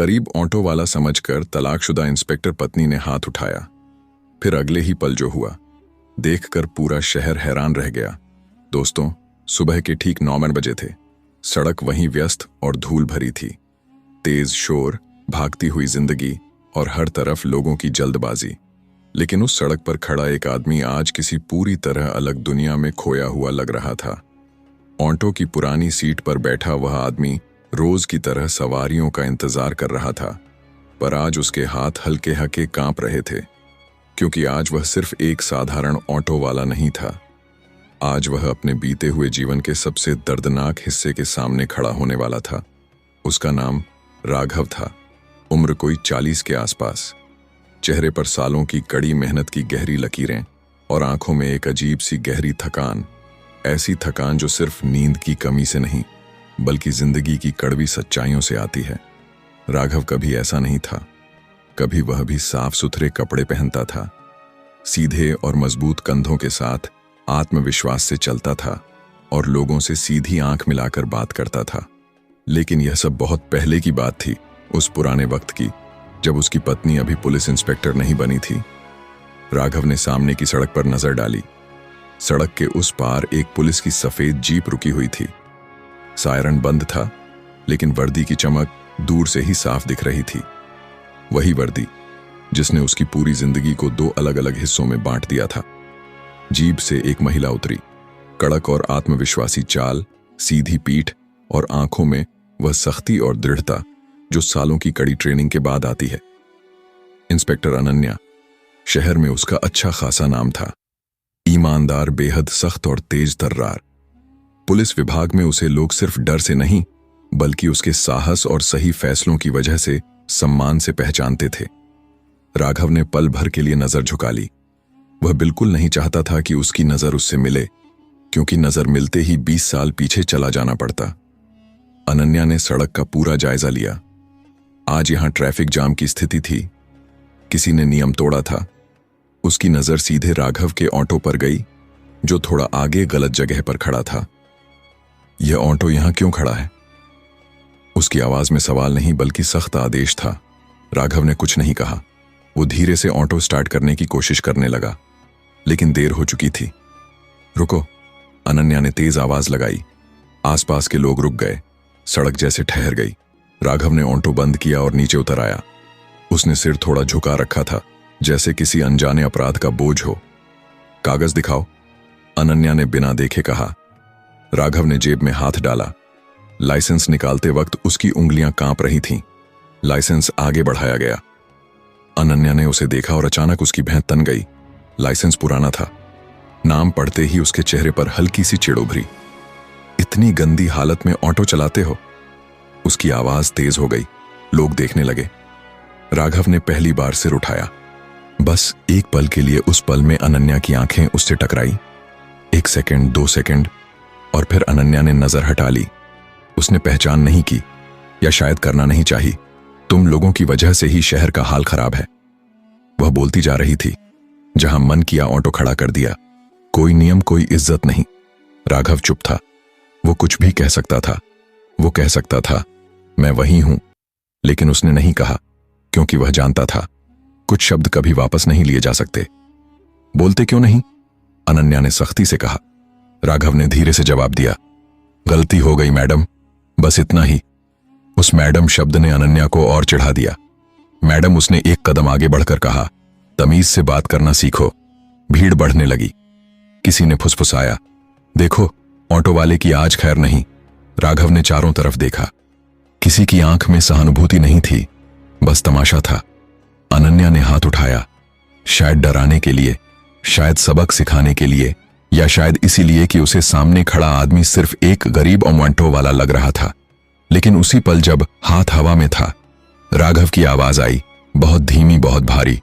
करीब ऑटो वाला समझकर तलाकशुदा इंस्पेक्टर पत्नी ने हाथ उठाया। फिर अगले ही पल जो हुआ देखकर पूरा शहर हैरान रह गया। दोस्तों, सुबह के ठीक 9 बजे थे। सड़क वहीं व्यस्त और धूल भरी थी। तेज शोर, भागती हुई जिंदगी और हर तरफ लोगों की जल्दबाजी। लेकिन उस सड़क पर खड़ा एक आदमी आज किसी पूरी तरह अलग दुनिया में खोया हुआ लग रहा था। ऑटो की पुरानी सीट पर बैठा वह आदमी रोज की तरह सवारियों का इंतजार कर रहा था, पर आज उसके हाथ हल्के हल्के कांप रहे थे, क्योंकि आज वह सिर्फ एक साधारण ऑटो वाला नहीं था। आज वह अपने बीते हुए जीवन के सबसे दर्दनाक हिस्से के सामने खड़ा होने वाला था। उसका नाम राघव था। उम्र कोई 40 के आसपास। चेहरे पर सालों की कड़ी मेहनत की गहरी लकीरें और आंखों में एक अजीब सी गहरी थकान। ऐसी थकान जो सिर्फ नींद की कमी से नहीं, बल्कि जिंदगी की कड़वी सच्चाइयों से आती है। राघव कभी ऐसा नहीं था। कभी वह भी साफ सुथरे कपड़े पहनता था, सीधे और मजबूत कंधों के साथ आत्मविश्वास से चलता था और लोगों से सीधी आंख मिलाकर बात करता था। लेकिन यह सब बहुत पहले की बात थी, उस पुराने वक्त की, जब उसकी पत्नी अभी पुलिस इंस्पेक्टर नहीं बनी थी। राघव ने सामने की सड़क पर नजर डाली। सड़क के उस पार एक पुलिस की सफेद जीप रुकी हुई थी। सायरन बंद था, लेकिन वर्दी की चमक दूर से ही साफ दिख रही थी। वही वर्दी जिसने उसकी पूरी जिंदगी को 2 अलग अलग हिस्सों में बांट दिया था। जीप से एक महिला उतरी। कड़क और आत्मविश्वासी चाल, सीधी पीठ और आंखों में वह सख्ती और दृढ़ता जो सालों की कड़ी ट्रेनिंग के बाद आती है। इंस्पेक्टर अनन्या। शहर में उसका अच्छा खासा नाम था। ईमानदार, बेहद सख्त और तेज तर्रार। पुलिस विभाग में उसे लोग सिर्फ डर से नहीं, बल्कि उसके साहस और सही फैसलों की वजह से सम्मान से पहचानते थे। राघव ने पल भर के लिए नजर झुका ली। वह बिल्कुल नहीं चाहता था कि उसकी नजर उससे मिले, क्योंकि नजर मिलते ही 20 साल पीछे चला जाना पड़ता। अनन्या ने सड़क का पूरा जायजा लिया। आज यहां ट्रैफिक जाम की स्थिति थी। किसी ने नियम तोड़ा था। उसकी नजर सीधे राघव के ऑटो पर गई, जो थोड़ा आगे गलत जगह पर खड़ा था। यह ऑटो यहां क्यों खड़ा है? उसकी आवाज में सवाल नहीं, बल्कि सख्त आदेश था। राघव ने कुछ नहीं कहा। वो धीरे से ऑटो स्टार्ट करने की कोशिश करने लगा, लेकिन देर हो चुकी थी। रुको, अनन्या ने तेज आवाज लगाई। आसपास के लोग रुक गए। सड़क जैसे ठहर गई। राघव ने ऑटो बंद किया और नीचे उतर आया। उसने सिर थोड़ा झुका रखा था, जैसे किसी अनजाने अपराध का बोझ हो। कागज दिखाओ, अनन्या ने बिना देखे कहा। राघव ने जेब में हाथ डाला। लाइसेंस निकालते वक्त उसकी उंगलियां कांप रही थीं। लाइसेंस आगे बढ़ाया गया। अनन्या ने उसे देखा और अचानक उसकी भैं तन गई। लाइसेंस पुराना था। नाम पढ़ते ही उसके चेहरे पर हल्की सी चिढ़ उभरी। इतनी गंदी हालत में ऑटो चलाते हो? उसकी आवाज तेज हो गई। लोग देखने लगे। राघव ने पहली बार सिर उठाया। बस एक पल के लिए उस पल में अनन्या की आंखें उससे टकराई। 1 सेकंड, 2 सेकंड, और फिर अनन्या ने नजर हटा ली। उसने पहचान नहीं की, या शायद करना नहीं चाहिए। तुम लोगों की वजह से ही शहर का हाल खराब है, वह बोलती जा रही थी। जहां मन किया ऑटो खड़ा कर दिया। कोई नियम, कोई इज्जत नहीं। राघव चुप था। वो कुछ भी कह सकता था। वो कह सकता था, मैं वही हूं, लेकिन उसने नहीं कहा, क्योंकि वह जानता था कुछ शब्द कभी वापस नहीं लिए जा सकते। बोलते क्यों नहीं? अनन्या ने सख्ती से कहा। राघव ने धीरे से जवाब दिया, गलती हो गई मैडम, बस इतना ही। उस मैडम शब्द ने अनन्या को और चिढ़ा दिया। मैडम, उसने एक कदम आगे बढ़कर कहा, तमीज से बात करना सीखो। भीड़ बढ़ने लगी। किसी ने फुसफुसाया, देखो, ऑटो वाले की आज खैर नहीं। राघव ने चारों तरफ देखा। किसी की आंख में सहानुभूति नहीं थी, बस तमाशा था। अनन्या ने हाथ उठाया, शायद डराने के लिए, शायद सबक सिखाने के लिए, या शायद इसीलिए कि उसे सामने खड़ा आदमी सिर्फ एक गरीब ऑटो वाला लग रहा था। लेकिन उसी पल जब हाथ हवा में था, राघव की आवाज आई, बहुत धीमी, बहुत भारी।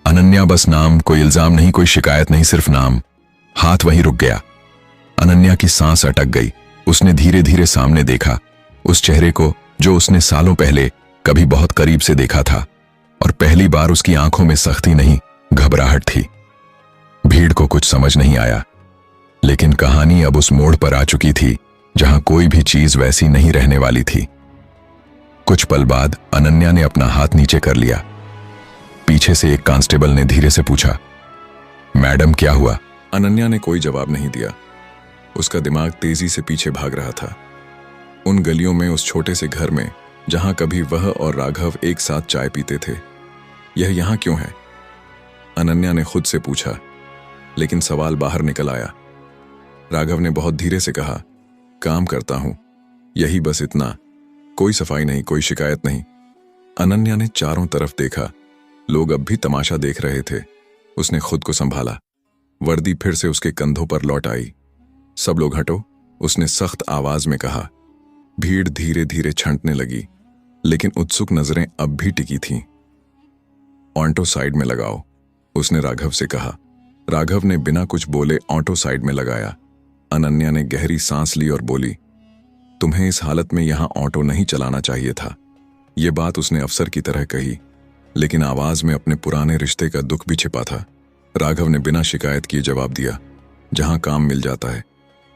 अनन्या, बस नाम, कोई इल्जाम नहीं, कोई शिकायत नहीं, सिर्फ नाम। हाथ वहीं रुक गया। अनन्या की सांस अटक गई। उसने धीरे धीरे सामने देखा, उस चेहरे को जो उसने सालों पहले कभी बहुत करीब से देखा था, और पहली बार उसकी आंखों में सख्ती नहीं, घबराहट थी। भीड़ को कुछ समझ नहीं आया, लेकिन कहानी अब उस मोड़ पर आ चुकी थी जहां कोई भी चीज वैसी नहीं रहने वाली थी। कुछ पल बाद अनन्या ने अपना हाथ नीचे कर लिया। पीछे से एक कांस्टेबल ने धीरे से पूछा, मैडम क्या हुआ? अनन्या ने कोई जवाब नहीं दिया। उसका दिमाग तेजी से पीछे भाग रहा था, उन गलियों में, उस छोटे से घर में जहां कभी वह और राघव एक साथ चाय पीते थे। यह यहां क्यों है? अनन्या ने खुद से पूछा, लेकिन सवाल बाहर निकल आया। राघव ने बहुत धीरे से कहा, काम करता हूं, यही बस इतना, कोई सफाई नहीं, कोई शिकायत नहीं। अनन्या ने चारों तरफ देखा, लोग अब भी तमाशा देख रहे थे। उसने खुद को संभाला, वर्दी फिर से उसके कंधों पर लौट आई। सब लोग हटो, उसने सख्त आवाज में कहा। भीड़ धीरे धीरे छंटने लगी, लेकिन उत्सुक नजरें अब भी टिकी थीं। ऑटो साइड में लगाओ, उसने राघव से कहा। राघव ने बिना कुछ बोले ऑटो साइड में लगाया। अनन्या ने गहरी सांस ली और बोली, तुम्हें इस हालत में यहां ऑटो नहीं चलाना चाहिए था। यह बात उसने अफसर की तरह कही, लेकिन आवाज में अपने पुराने रिश्ते का दुख भी छिपा था। राघव ने बिना शिकायत किए जवाब दिया, जहां काम मिल जाता है,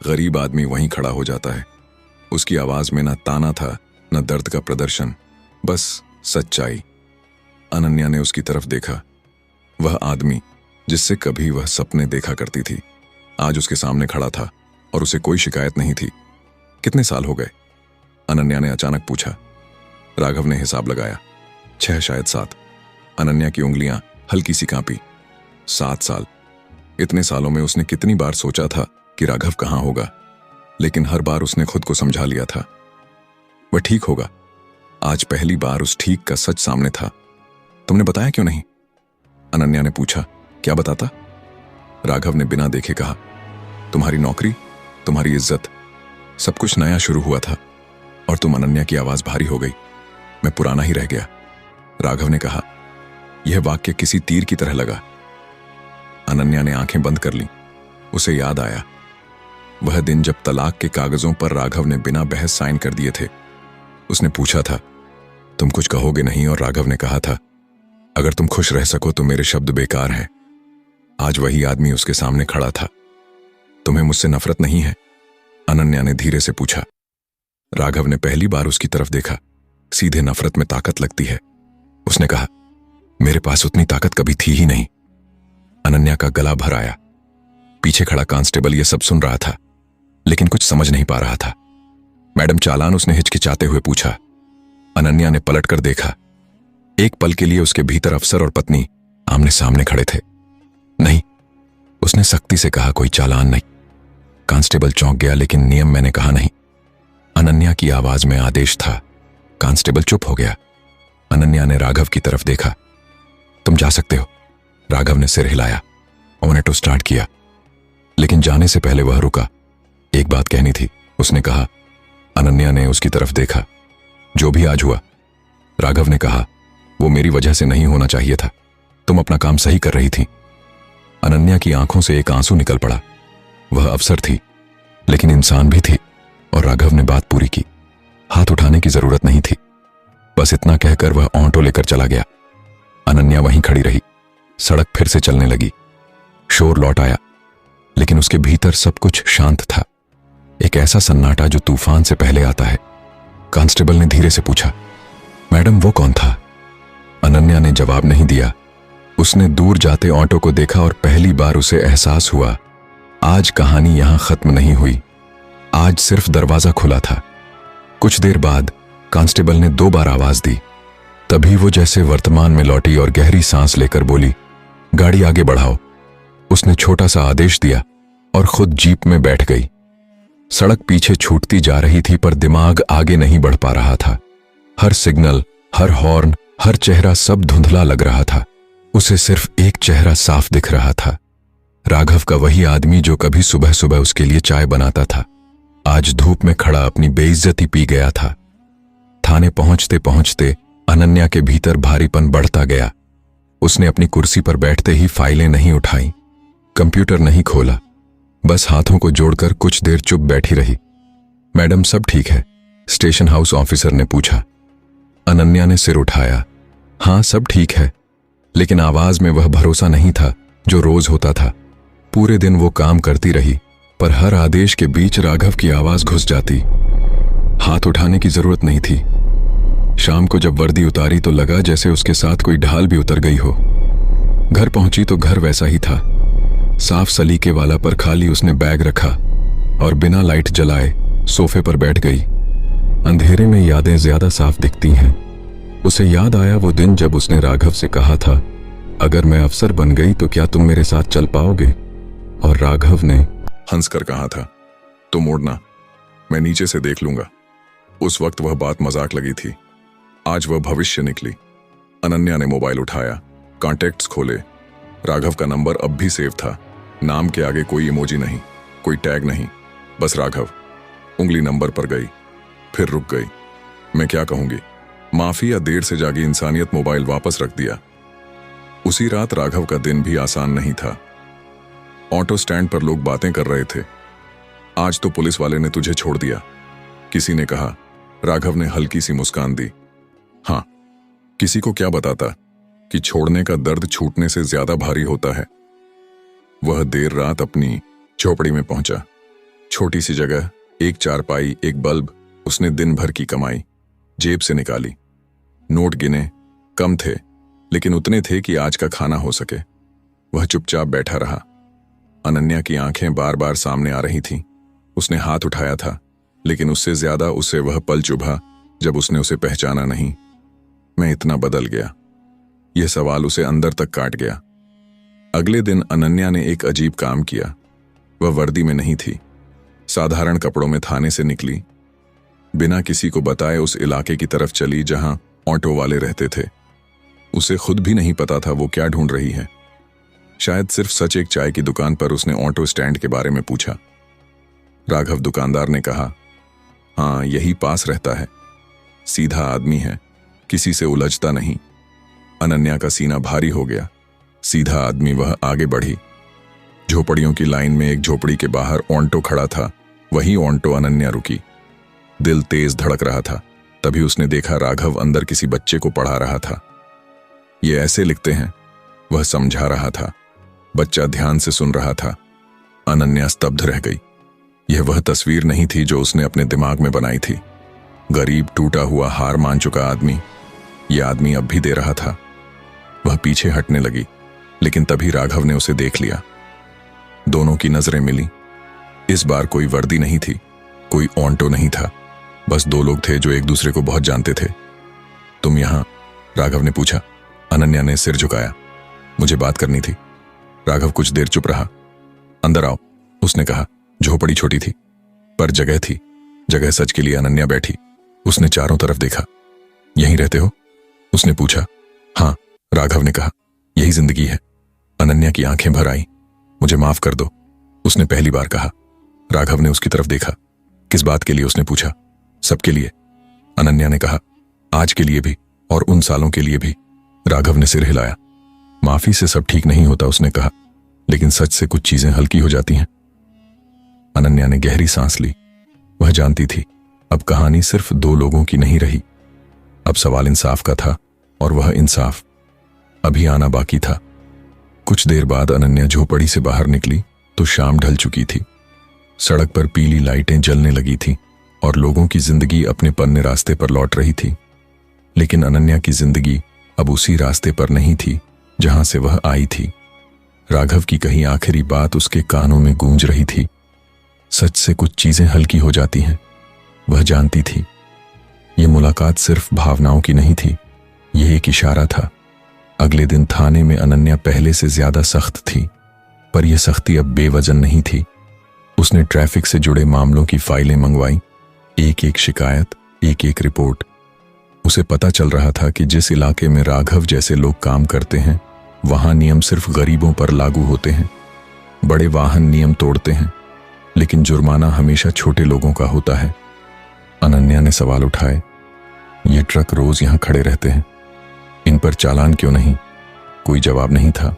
गरीब आदमी वहीं खड़ा हो जाता है। उसकी आवाज में न ताना था, न दर्द का प्रदर्शन, बस सच्चाई। अनन्या ने उसकी तरफ देखा। वह आदमी जिससे कभी वह सपने देखा करती थी, आज उसके सामने खड़ा था और उसे कोई शिकायत नहीं थी। कितने साल हो गए? अनन्या ने अचानक पूछा। राघव ने हिसाब लगाया, 6 शायद 7। अनन्या की उंगलियां हल्की सी कांपी। 7 साल। इतने सालों में उसने कितनी बार सोचा था कि राघव कहां होगा, लेकिन हर बार उसने खुद को समझा लिया था, वह ठीक होगा। आज पहली बार उस ठीक का सच सामने था। तुमने बताया क्यों नहीं? अनन्या ने पूछा। क्या बताता? राघव ने बिना देखे कहा, तुम्हारी नौकरी, तुम्हारी इज्जत, सब कुछ नया शुरू हुआ था और तुम। अनन्या की आवाज भारी हो गई। मैं पुराना ही रह गया, राघव ने कहा। यह वाक्य किसी तीर की तरह लगा। अनन्या ने आंखें बंद कर लीं। उसे याद आया वह दिन जब तलाक के कागजों पर राघव ने बिना बहस साइन कर दिए थे। उसने पूछा था, तुम कुछ कहोगे नहीं? और राघव ने कहा था, अगर तुम खुश रह सको तो मेरे शब्द बेकार हैं। आज वही आदमी उसके सामने खड़ा था। तुम्हें मुझसे नफरत नहीं है? अनन्या ने धीरे से पूछा। राघव ने पहली बार उसकी तरफ देखा। सीधे नफरत में ताकत लगती है, उसने कहा। मेरे पास उतनी ताकत कभी थी ही नहीं। अनन्या का गला भर आया। पीछे खड़ा कांस्टेबल यह सब सुन रहा था, लेकिन कुछ समझ नहीं पा रहा था। मैडम चालान, उसने हिचकिचाते हुए पूछा। अनन्या ने पलटकर देखा। एक पल के लिए उसके भीतर अफसर और पत्नी आमने सामने खड़े थे। नहीं, उसने सख्ती से कहा, कोई चालान नहीं। कांस्टेबल चौंक गया, लेकिन नियम मैंने कहा नहीं। अनन्या की आवाज में आदेश था। कांस्टेबल चुप हो गया। अनन्या ने राघव की तरफ देखा। तुम जा सकते हो। राघव ने सिर हिलाया। ऑटो स्टार्ट किया, लेकिन जाने से पहले वह रुका। एक बात कहनी थी, उसने कहा। अनन्या ने उसकी तरफ देखा। जो भी आज हुआ, राघव ने कहा, वो मेरी वजह से नहीं होना चाहिए था। तुम अपना काम सही कर रही थी। अनन्या की आंखों से एक आंसू निकल पड़ा। वह अफसर थी, लेकिन इंसान भी थी, और राघव ने बात पूरी की। हाथ उठाने की जरूरत नहीं थी। बस इतना कहकर वह ऑटो लेकर चला गया। अनन्या वहीं खड़ी रही। सड़क फिर से चलने लगी। शोर लौट आया, लेकिन उसके भीतर सब कुछ शांत था। एक ऐसा सन्नाटा जो तूफान से पहले आता है। कांस्टेबल ने धीरे से पूछा, मैडम वो कौन था? अनन्या ने जवाब नहीं दिया। उसने दूर जाते ऑटो को देखा और पहली बार उसे एहसास हुआ, आज कहानी यहां खत्म नहीं हुई। आज सिर्फ दरवाजा खुला था। कुछ देर बाद कांस्टेबल ने 2 बार आवाज दी। तभी वो जैसे वर्तमान में लौटी और गहरी सांस लेकर बोली, गाड़ी आगे बढ़ाओ। उसने छोटा सा आदेश दिया और खुद जीप में बैठ गई। सड़क पीछे छूटती जा रही थी, पर दिमाग आगे नहीं बढ़ पा रहा था। हर सिग्नल, हर हॉर्न, हर चेहरा सब धुंधला लग रहा था। उसे सिर्फ एक चेहरा साफ दिख रहा था, राघव का, वही आदमी जो कभी सुबह सुबह उसके लिए चाय बनाता था। आज धूप में खड़ा अपनी बेइज्जती पी गया था। थाने पहुंचते पहुंचते अनन्या के भीतर भारीपन बढ़ता गया। उसने अपनी कुर्सी पर बैठते ही फाइलें नहीं उठाई, कंप्यूटर नहीं खोला, बस हाथों को जोड़कर कुछ देर चुप बैठी रही। मैडम सब ठीक है? स्टेशन हाउस ऑफिसर ने पूछा। अनन्या ने सिर उठाया। हां सब ठीक है, लेकिन आवाज में वह भरोसा नहीं था जो रोज होता था। पूरे दिन वो काम करती रही, पर हर आदेश के बीच राघव की आवाज घुस जाती। हाथ उठाने की जरूरत नहीं थी, शाम को जब वर्दी उतारी तो लगा जैसे उसके साथ कोई ढाल भी उतर गई हो। घर पहुंची तो घर वैसा ही था, साफ सलीके वाला, पर खाली उसने बैग रखा और बिना लाइट जलाए सोफे पर बैठ गई। अंधेरे में यादें ज्यादा साफ दिखती हैं। उसे याद आया वो दिन जब उसने राघव से कहा था, अगर मैं अफसर बन गई तो क्या तुम मेरे साथ चल पाओगे? और राघव ने हंसकर कहा था, तुम उड़ना, मैं नीचे से देख लूंगा। उस वक्त वह बात मजाक लगी थी, आज वह भविष्य निकली। अनन्या ने मोबाइल उठाया, कॉन्टेक्ट्स खोले। राघव का नंबर अब भी सेव था। नाम के आगे कोई इमोजी नहीं, कोई टैग नहीं, बस राघव। उंगली नंबर पर गई, फिर रुक गई। मैं क्या कहूंगी, माफी या देर से जागी इंसानियत। मोबाइल वापस रख दिया। उसी रात राघव का दिन भी आसान नहीं था। ऑटो स्टैंड पर लोग बातें कर रहे थे, आज तो पुलिस वाले ने तुझे छोड़ दिया, किसी ने कहा। राघव ने हल्की सी मुस्कान दी। हाँ, किसी को क्या बताता कि छोड़ने का दर्द छूटने से ज्यादा भारी होता है। वह देर रात अपनी झोपड़ी में पहुंचा। छोटी सी जगह, एक चारपाई, एक बल्ब। उसने दिन भर की कमाई जेब से निकाली। नोट गिने, कम थे लेकिन उतने थे कि आज का खाना हो सके। वह चुपचाप बैठा रहा। अनन्या की आंखें बार बार सामने आ रही थीं। उसने हाथ उठाया था, लेकिन उससे ज्यादा उसे वह पल चुभा जब उसने उसे पहचाना नहीं। मैं इतना बदल गया, यह सवाल उसे अंदर तक काट गया। अगले दिन अनन्या ने एक अजीब काम किया। वह वर्दी में नहीं थी, साधारण कपड़ों में थाने से निकली। बिना किसी को बताए उस इलाके की तरफ चली जहां ऑटो वाले रहते थे। उसे खुद भी नहीं पता था वो क्या ढूंढ रही है। शायद सिर्फ सच एक चाय की दुकान पर उसने ऑटो स्टैंड के बारे में पूछा। राघव दुकानदार ने कहा, हाँ यही पास रहता है, सीधा आदमी है, किसी से उलझता नहीं। अनन्या का सीना भारी हो गया। सीधा आदमी, वह आगे बढ़ी। झोपड़ियों की लाइन में एक झोपड़ी के बाहर ऑटो खड़ा था। वही ऑटो अनन्या रुकी। दिल तेज धड़क रहा था। तभी उसने देखा राघव अंदर किसी बच्चे को पढ़ा रहा था। ये ऐसे लिखते हैं, वह समझा रहा था। बच्चा ध्यान से सुन रहा था। अनन्या स्तब्ध रह गई। यह वह तस्वीर नहीं थी जो उसने अपने दिमाग में बनाई थी। गरीब, टूटा हुआ, हार मान चुका आदमी। यह आदमी अब भी दे रहा था। वह पीछे हटने लगी, लेकिन तभी राघव ने उसे देख लिया। दोनों की नजरें मिली। इस बार कोई वर्दी नहीं थी, कोई ऑटो नहीं था, बस दो लोग थे जो एक दूसरे को बहुत जानते थे। तुम यहां? राघव ने पूछा। अनन्या ने सिर झुकाया। मुझे बात करनी थी। राघव कुछ देर चुप रहा। अंदर आओ, उसने कहा। झोपड़ी छोटी थी, पर जगह थी। जगह सच के लिए अनन्या बैठी। उसने चारों तरफ देखा। यहीं रहते हो? उसने पूछा। हाँ, राघव ने कहा। यही जिंदगी है। अनन्या की आंखें भर आई। मुझे माफ कर दो, उसने पहली बार कहा। राघव ने उसकी तरफ देखा। किस बात के लिए? उसने पूछा। सबके लिए, अनन्या ने कहा। आज के लिए भी और उन सालों के लिए भी। राघव ने सिर हिलाया। माफी से सब ठीक नहीं होता, उसने कहा, लेकिन सच से कुछ चीजें हल्की हो जाती हैं। अनन्या ने गहरी सांस ली। वह जानती थी अब कहानी सिर्फ दो लोगों की नहीं रही। अब सवाल इंसाफ का था, और वह इंसाफ अभी आना बाकी था। कुछ देर बाद अनन्या झोपड़ी से बाहर निकली तो शाम ढल चुकी थी। सड़क पर पीली लाइटें जलने लगी थीं और लोगों की जिंदगी अपने पन्ने रास्ते पर लौट रही थी। लेकिन अनन्या की जिंदगी अब उसी रास्ते पर नहीं थी जहां से वह आई थी। राघव की कही आखिरी बात उसके कानों में गूंज रही थी। सच से कुछ चीजें हल्की हो जाती हैं। वह जानती थी यह मुलाकात सिर्फ भावनाओं की नहीं थी, यह एक इशारा था। अगले दिन थाने में अनन्या पहले से ज्यादा सख्त थी, पर यह सख्ती अब बेवजन नहीं थी। उसने ट्रैफिक से जुड़े मामलों की फाइलें मंगवाई, एक एक शिकायत, एक एक रिपोर्ट। उसे पता चल रहा था कि जिस इलाके में राघव जैसे लोग काम करते हैं, वहां नियम सिर्फ गरीबों पर लागू होते हैं। बड़े वाहन नियम तोड़ते हैं, लेकिन जुर्माना हमेशा छोटे लोगों का होता है। अनन्या ने सवाल उठाए, ये ट्रक रोज यहां खड़े रहते हैं, इन पर चालान क्यों नहीं? कोई जवाब नहीं था।